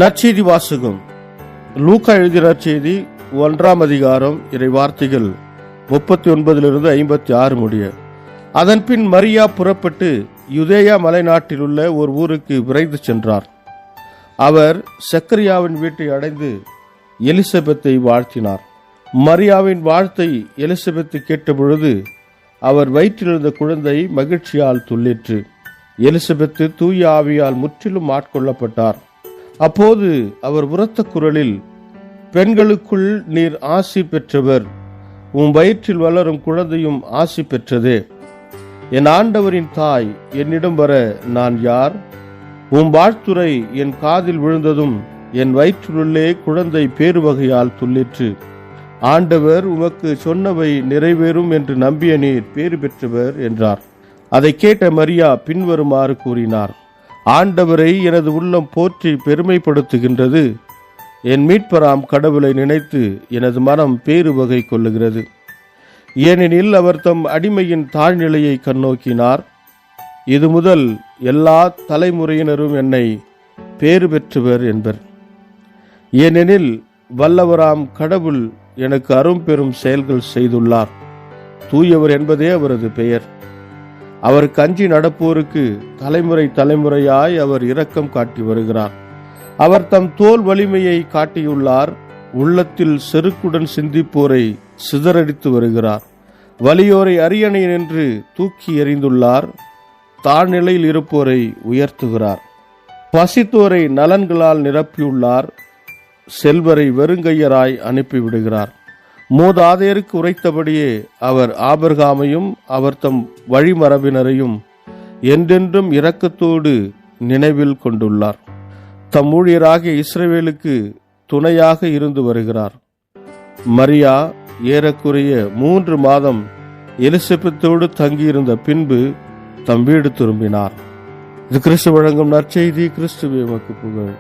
நற்செய்தி வாசகம். லூக்கா எழுதிய நற்செய்தி 1ஆம் அதிகாரம், இறை வார்த்தைகள் 39 56 முடிய. அதன்பின் மரியா புறப்பட்டு யூதேயா மலைநாட்டில் உள்ள ஒரு ஊருக்கு விரைந்து சென்றார். அவர் சக்கரியாவின் வீட்டை அடைந்து எலிசபெத்தை வாழ்த்தினார். மரியாவின் வாழ்த்தை எலிசபெத்து கேட்டபொழுது அவர் வயிற்றிலிருந்த குழந்தை மகிழ்ச்சியால் துள்ளிற்று. எலிசபெத்து தூய ஆவியால் முற்றிலும் ஆட்கொள்ளப்பட்டார். அப்போது அவர் உரத்த குரலில், பெண்களுக்குள் நீர் ஆசி பெற்றவர், உம் வயிற்றில் வளரும் குழந்தையும் ஆசி பெற்றதே. என் ஆண்டவரின் தாய், என்னிடம் வர நான் யார்? உம் வாழ்த்துரை என் காதில் விழுந்ததும் என் வயிற்றிலுள்ளே குழந்தை பேருவகையால் துள்ளிற்று. ஆண்டவர் உமக்கு சொன்னவை நிறைவேறும் என்று நம்பிய நீர் பேறு பெற்றவர் என்றார். அதை கேட்ட மரியா பின்வருமாறு கூறினார்: ஆண்டவரை எனது உள்ளம் போற்றி பெருமைப்படுத்துகின்றது. என் மீட்பராம் கடவுளை நினைத்து எனது மனம் பேறு வகை கொள்ளுகிறது. ஏனெனில் அவர் தம் அடிமையின் தாழ்நிலையை கண்ணோக்கினார். இது முதல் எல்லா தலைமுறையினரும் என்னை பேறு பெற்றவர் என்பர். ஏனெனில் வல்லவராம் கடவுள் எனக்கு அரும்பெரும் செயல்கள் செய்துள்ளார். தூயவர் என்பதே அவரது பெயர். அவருக்கு அஞ்சி நடப்போருக்கு தலைமுறை தலைமுறையாய் அவர் இரக்கம் காட்டி வருகிறார். அவர் தம் தோல் வலிமையை காட்டியுள்ளார். உள்ளத்தில் செருக்குடன் சிந்திப்போரை சிதறடித்து வருகிறார். வலியோரை அரியணை நின்று தூக்கி எறிந்துள்ளார். தாழ்நிலையில் இருப்போரை உயர்த்துகிறார். பசித்தோரை நலன்களால் நிரப்பியுள்ளார். செல்வரை வெறுங்கையராய் அனுப்பிவிடுகிறார். மூதாதையருக்கு உரைத்தபடியே அவர் ஆபிரகாமையும் அவர் தம் வழிமரபினரையும் என்றென்றும் இரக்கத்தோடு நினைவில் கொண்டுள்ளார். தம் ஊழியராகிய இஸ்ரவேலுக்கு துணையாக இருந்து வருகிறார். மரியா ஏறக்குறைய 3 மாதம் எலிசபெத்தோடு தங்கியிருந்த பின்பு தம் வீடு திரும்பினார். இது கிறிஸ்து வழங்கும் நற்செய்தி. கிறிஸ்துவே உமக்கு புகழ்.